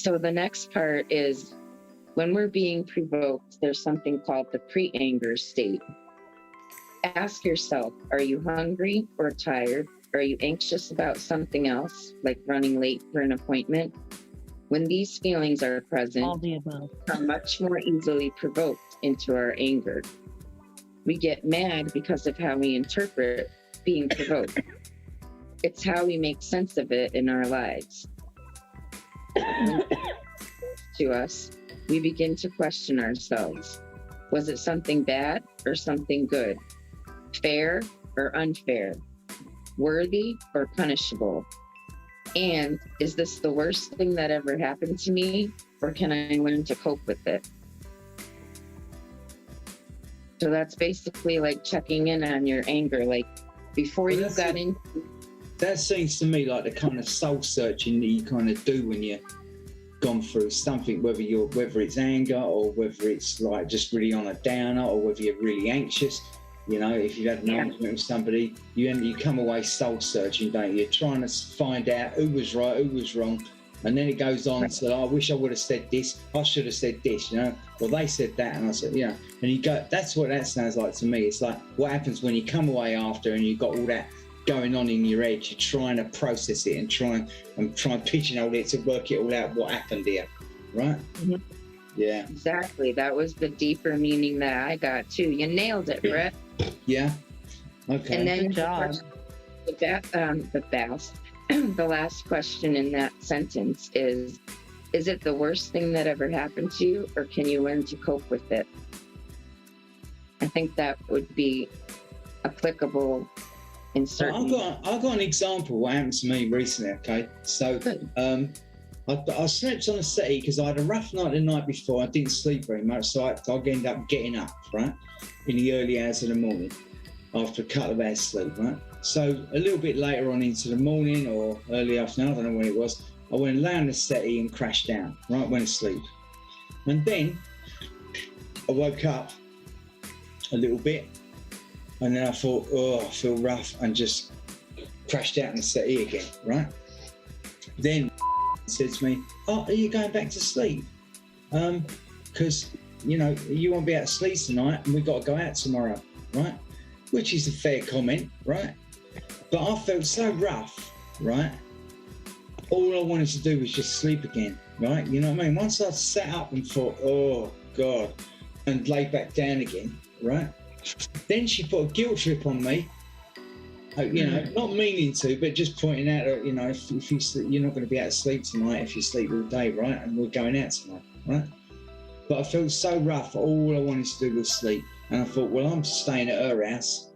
So the next part is when we're being provoked, there's something called the pre-anger state. Ask yourself, are you hungry or tired? Are you anxious about something else, like running late for an appointment? When these feelings are present, all the above, are much more easily provoked into our anger. We get mad because of how we interpret being provoked. It's how we make sense of it in our lives. When it comes to us, we begin to question ourselves. Was it something bad or something good? Fair or unfair? Worthy or punishable? And is this the worst thing that ever happened to me, or can I learn to cope with it? So that's basically like checking in on your anger, like before you got in. That seems to me like the kind of soul searching that you kind of do when you're gone through something, whether it's anger or whether it's like just really on a downer or whether you're really anxious. You know, if you've had an argument with somebody, you come away soul searching, don't you? You're trying to find out who was right, who was wrong. And then it goes on to, I wish I would have said this, I should have said this, you know. Well, they said that, and I said, you know. And you go, that's what that sounds like to me. It's like what happens when you come away after and you've got all that going on in your head. You're trying to process it and try and pigeonhole it to work it all out, what happened here, right? Mm-hmm. Yeah. Exactly. That was the deeper meaning that I got, too. You nailed it, Brett. Yeah. Okay. And then good job. The last question in that sentence is it the worst thing that ever happened to you, or can you learn to cope with it? I think that would be applicable in certain... I've got an example of what happened to me recently, okay? So I slept on a settee because I had a rough night the night before. I didn't sleep very much, so I ended up getting up, right, in the early hours of the morning after a couple of hours sleep, right? So a little bit later on into the morning or early afternoon, I don't know when it was, I went and lay on the settee and crashed down, right, went to sleep. And then I woke up a little bit and then I thought, oh, I feel rough, and just crashed out on the settee again, right? Then said to me, oh, are you going back to sleep? Because, you know, you won't be able to sleep tonight and we've got to go out tomorrow, right? Which is a fair comment, right? But I felt so rough, right? All I wanted to do was just sleep again, right? You know what I mean? Once I sat up and thought, oh, God, and lay back down again, right? Then she put a guilt trip on me, you know, not meaning to, but just pointing out that, you know, if you sleep, you're not going to be able to sleep tonight if you sleep all day, right? And we're going out tonight, right? But I felt so rough, all I wanted to do was sleep. And I thought, well, I'm staying at her house.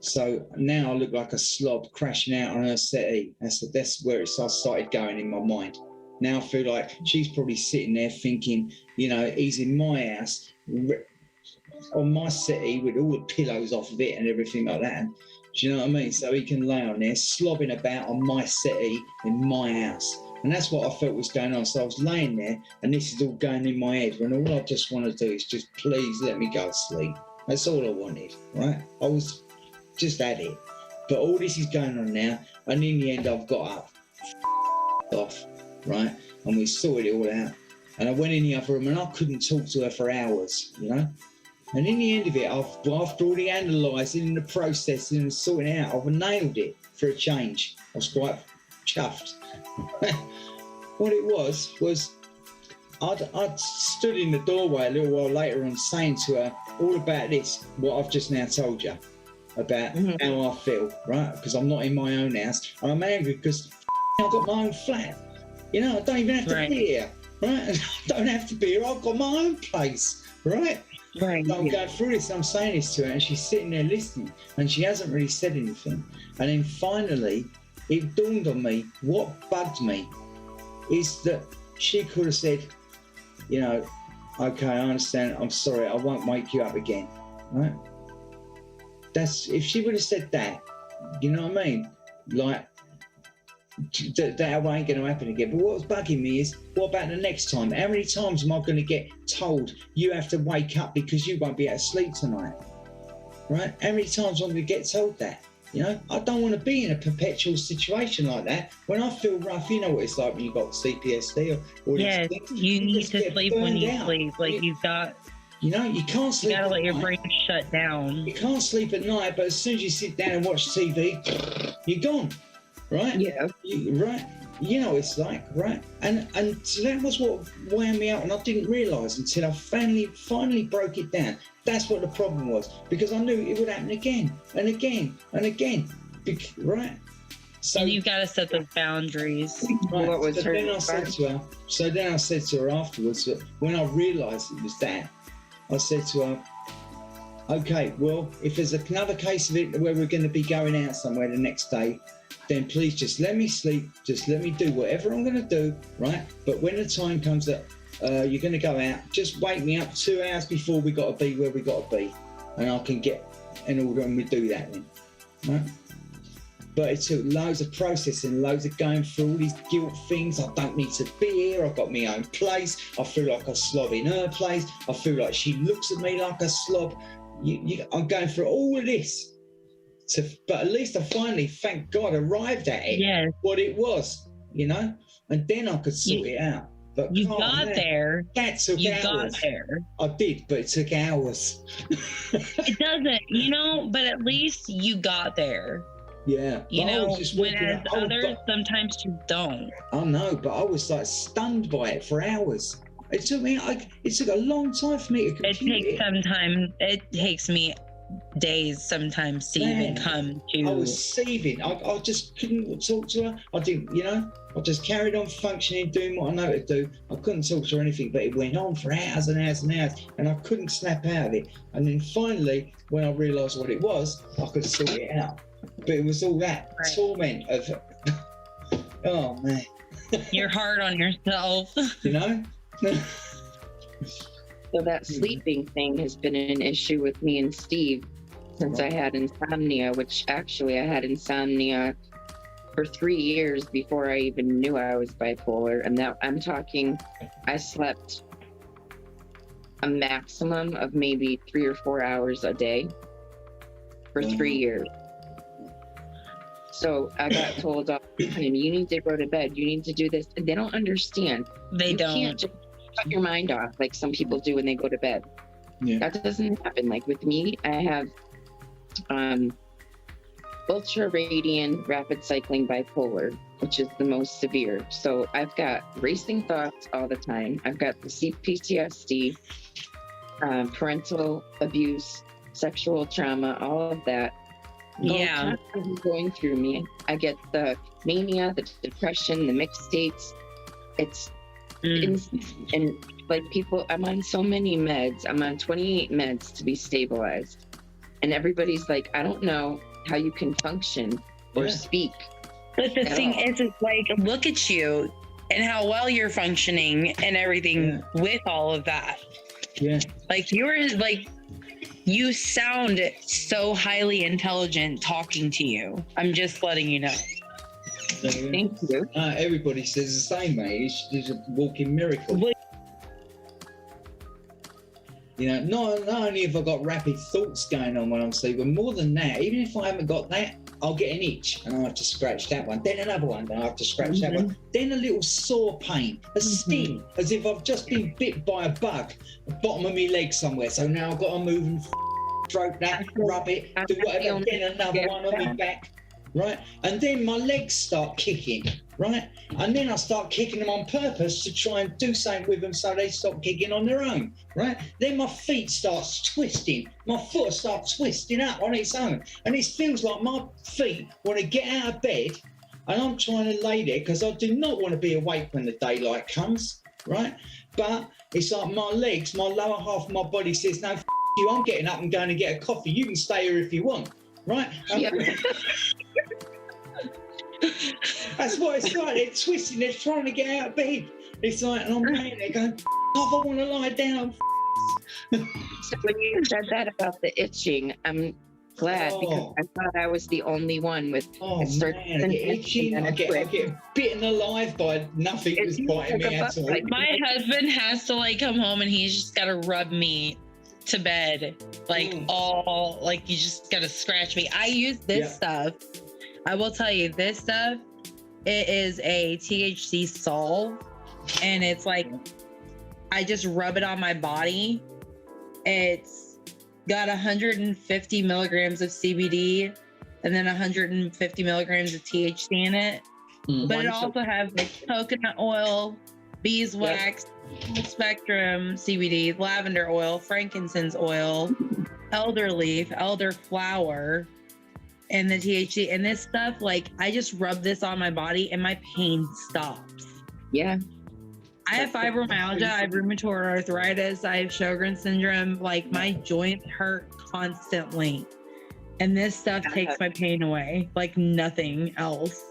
So now I look like a slob crashing out on her settee. That's where I started going in my mind. Now I feel like she's probably sitting there thinking, you know, he's in my house, on my settee with all the pillows off of it and everything like that. And, do you know what I mean? So he can lay on there, slobbing about on my settee in my house. And that's what I felt was going on. So I was laying there and this is all going in my head when all I just want to do is just please let me go to sleep. That's all I wanted, right? I was just at it. But all this is going on now, and in the end I've got up, off, right? And we sorted it all out. And I went in the other room and I couldn't talk to her for hours, you know? And in the end of it, after all the analysing and the processing and sorting out, I've nailed it for a change. I was quite chuffed. What it was I'd stood in the doorway a little while later on saying to her all about this, what I've just now told you about how I feel, right? Because I'm not in my own house and I'm angry because I've got my own flat. You know, I don't even have to be here, right? I don't have to be here. I've got my own place, right? Right. So I'm going through this, I'm saying this to her and she's sitting there listening and she hasn't really said anything. And then finally, it dawned on me, what bugged me is that she could have said, you know, okay, I understand, I'm sorry, I won't wake you up again, right? That's, if she would have said that, you know what I mean? Like, that ain't going to happen again. But what's bugging me is, what about the next time? How many times am I going to get told you have to wake up because you won't be able to sleep tonight? Right? How many times am I going to get told that? You know, I don't want to be in a perpetual situation like that. When I feel rough, you know what it's like when you've got CPTSD or yes, you need to sleep when you sleep. Like you've got, you know, you can't sleep. You gotta let your night. brain shut down. You can't sleep at night, but as soon as you sit down and watch TV, you're gone, right? Yeah. Right. You know what it's like, right? And so that was what wound me out, and I didn't realise until I finally broke it down. That's what the problem was, because I knew it would happen again and again and again, right? So and you've got to set those boundaries. Right. What was so her then I said to her afterwards that when I realised it was that, I said to her, okay, well, if there's another case of it where we're going to be going out somewhere the next day, then please just let me sleep, just let me do whatever I'm going to do, right? But when the time comes that you're going to go out, just wake me up 2 hours before we got to be where we got to be, and I can get in order and we do that then, right? But it took loads of processing, loads of going through all these guilt things. I don't need to be here. I've got my own place. I feel like a slob in her place. I feel like she looks at me like a slob. I'm going through all of this. But at least I finally, thank God, arrived at it, yes. What it was, you know? And then I could sort it out. But you got there. That took hours. You got there. I did, but it took hours. It doesn't, you know, but at least you got there. Yeah. You know, whereas others sometimes just don't. I know, but I was like stunned by it for hours. It took a long time for me to compute it. It takes me days sometimes to even come to. I was seething. I just couldn't talk to her. I didn't, you know, I just carried on functioning, doing what I know to do. I couldn't talk to her or anything, but it went on for hours and hours and hours, and I couldn't snap out of it. And then finally, when I realised what it was, I could sort it out. But it was all that torment of, oh man. You're hard on yourself. You know? So that sleeping thing has been an issue with me and Steve since I had insomnia, which actually I had insomnia for 3 years before I even knew I was bipolar. And that I'm talking, I slept a maximum of maybe 3 or 4 hours a day for 3 years. So I got told all the time, you need to go to bed, you need to do this. And they don't understand. They don't. You can't just shut your mind off like some people do when they go to bed. Yeah. That doesn't happen. Like with me, I have ultra radiant rapid cycling bipolar, which is the most severe. So I've got racing thoughts all the time. I've got the CPTSD, parental abuse, sexual trauma, all of that. Yeah. Going through me. I get the mania, the depression, the mixed states. It's and like people, I'm on so many meds. I'm on 28 meds to be stabilized. And everybody's like, I don't know how you can function or speak. But the thing is, it's like, look at you and how well you're functioning and everything with all of that. Yeah. Like you sound so highly intelligent talking to you. I'm just letting you know. Thank you. Everybody says the same, mate. It's a walking miracle. You know, not only have I got rapid thoughts going on when I'm sleeping, more than that, even if I haven't got that, I'll get an itch and I have to scratch that one, then another one, then I have to scratch that one, then a little sore pain, a sting, as if I've just been bit by a bug, the bottom of my leg somewhere. So now I've got to move and stroke that, rub it, do whatever, then another one on my back, right? And then my legs start kicking, right? And then I start kicking them on purpose to try and do something with them so they stop kicking on their own, right? Then my feet start twisting. My foot starts twisting up on its own. And it feels like my feet want to get out of bed and I'm trying to lay there because I do not want to be awake when the daylight comes, right? But it's like my legs, my lower half of my body says, no, you, I'm getting up and going to get a coffee. You can stay here if you want, right? Yep. That's what it's like. They're twisting. They're trying to get out of bed. It's like, and I'm laying there going, I want to lie down. So when you said that about the itching, I'm glad because I thought I was the only one with. Oh man, I get itching. I get bitten alive by nothing that's biting me at all. My husband has to like come home and he's just got to rub me to bed, like all like you just gotta scratch me. I use this stuff. I will tell you, this stuff, it is a THC solve, and it's like I just rub it on my body. It's got 150 milligrams of CBD and then 150 milligrams of THC in it. But it also has like coconut oil, beeswax, full spectrum CBD, lavender oil, frankincense oil, elderleaf, elderflower, and the THC. And this stuff, like, I just rub this on my body and my pain stops. Yeah. I have fibromyalgia, I have rheumatoid arthritis, I have Sjogren's syndrome. Like, my joints hurt constantly. And this stuff takes my pain away like nothing else.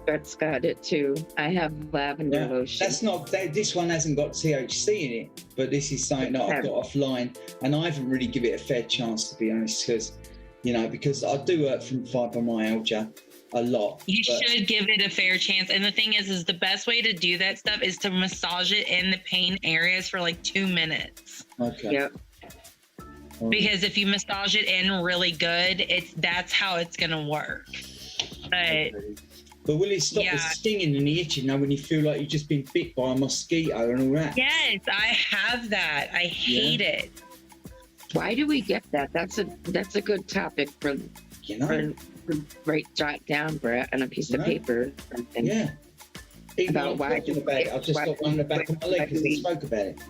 That's got it too. I have lavender lotion. That's not, this one hasn't got THC in it, but this is something that I've got offline, and I haven't really given it a fair chance, to be honest, because I do work from fibromyalgia a lot. You should give it a fair chance. And the thing is the best way to do that stuff is to massage it in the pain areas for like 2 minutes. Okay. Yep. Because if you massage it in really good, that's how it's gonna work. But will it stop the stinging and the itching now when you feel like you've just been bit by a mosquito and all that? Yes, I have that. I hate it. Why do we get that? That's a good topic for jot down, Brett, on a piece of paper. Yeah. Even about why do about it. I've just got one in the back of my leg because I spoke about it.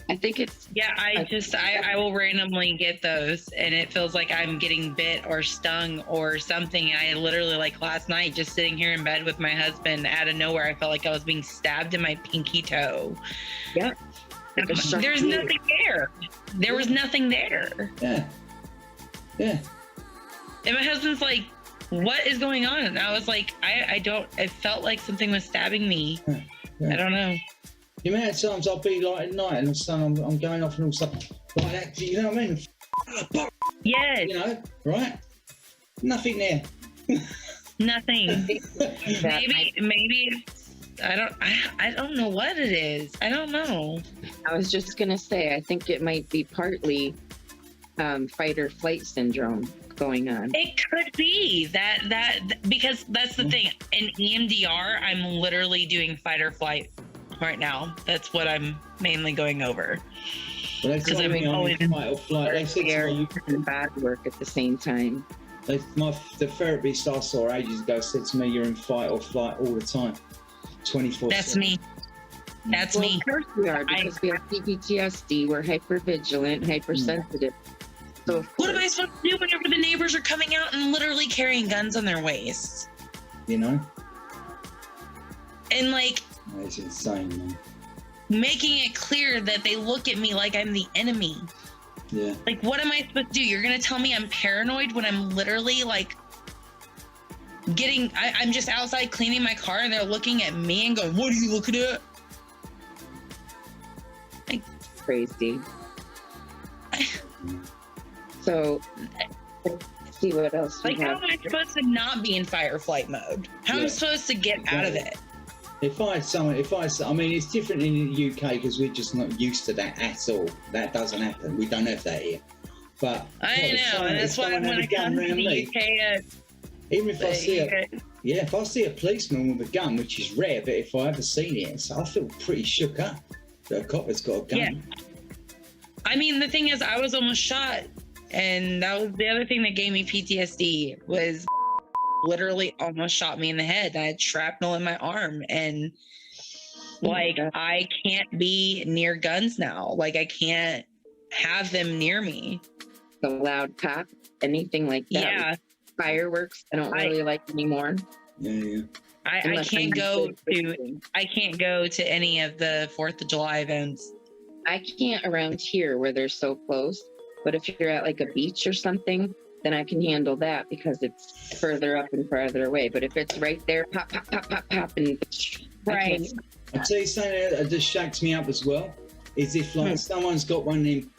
I think it's... Yeah, I will randomly get those, and it feels like I'm getting bit or stung or something. I literally, like last night, just sitting here in bed with my husband, out of nowhere, I felt like I was being stabbed in my pinky toe. Yep. There's nothing there. There was nothing there. Yeah. Yeah. And my husband's like, what is going on? And I was like, it felt like something was stabbing me. Yeah. I don't know. The amount of times I'll be like at night and all of a sudden I'm going off and all stuff like that, you know what I mean? Yes. You know, right? Nothing there. Nothing. Maybe I don't know what it is. I don't know. I was just gonna say, I think it might be partly fight or flight syndrome going on. It could be that because that's the thing. In EMDR, I'm literally doing fight or flight right now. That's what I'm mainly going over. Because I'm always in fight or flight. They said to me, and bad work at the same time. The therapist I saw ages ago said to me, "You're in fight or flight all the time, 24/7." That's me. That's me. Of course we are, because we have CPTSD. We're hypervigilant, hypersensitive. So what am I supposed to do whenever the neighbors are coming out and literally carrying guns on their waists? You know? And like, it's insane, man. Making it clear that they look at me like I'm the enemy. Yeah. Like, what am I supposed to do? You're gonna tell me I'm paranoid when I'm literally like I'm just outside cleaning my car and they're looking at me and going, "What are you looking at?" Like, crazy. So, let's see what else we have. How am I supposed to not be in fight or flight mode? How am I supposed to get out of it? I mean, it's different in the UK because we're just not used to that at all. That doesn't happen. We don't have that here. But I know, and that's why when I come to the UK, even if I see a policeman with a gun, which is rare, but if I ever seen it, I feel pretty shook up that a cop has got a gun. Yeah. I mean, the thing is, I was almost shot, and that was the other thing that gave me PTSD was literally almost shot me in the head. I had shrapnel in my arm, and like I can't be near guns now. Like I can't have them near me. The loud pop, anything like that. Yeah. Fireworks, I don't really like anymore. Yeah. I can't go to any of the 4th of July events. I can't around here where they're so close. But if you're at like a beach or something, then I can handle that because it's further up and farther away. But if it's right there, pop, pop, pop, pop, pop, and right. I'll tell you something that just shakes me up as well. Is if like someone's got one of them,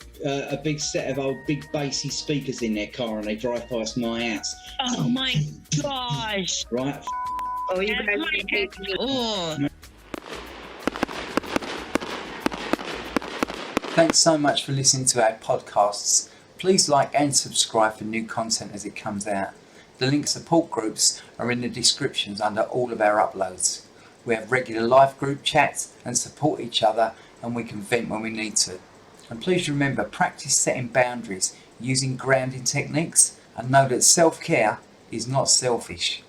a big set of old big bassy speakers in their car and they drive past my house. Oh my gosh! Right. Oh, you guys can take me. Oh. Thanks so much for listening to our podcasts. Please like and subscribe for new content as it comes out. The link to support groups are in the descriptions under all of our uploads. We have regular live group chats and support each other, and we can vent when we need to. And please remember, practice setting boundaries, using grounding techniques, and know that self-care is not selfish.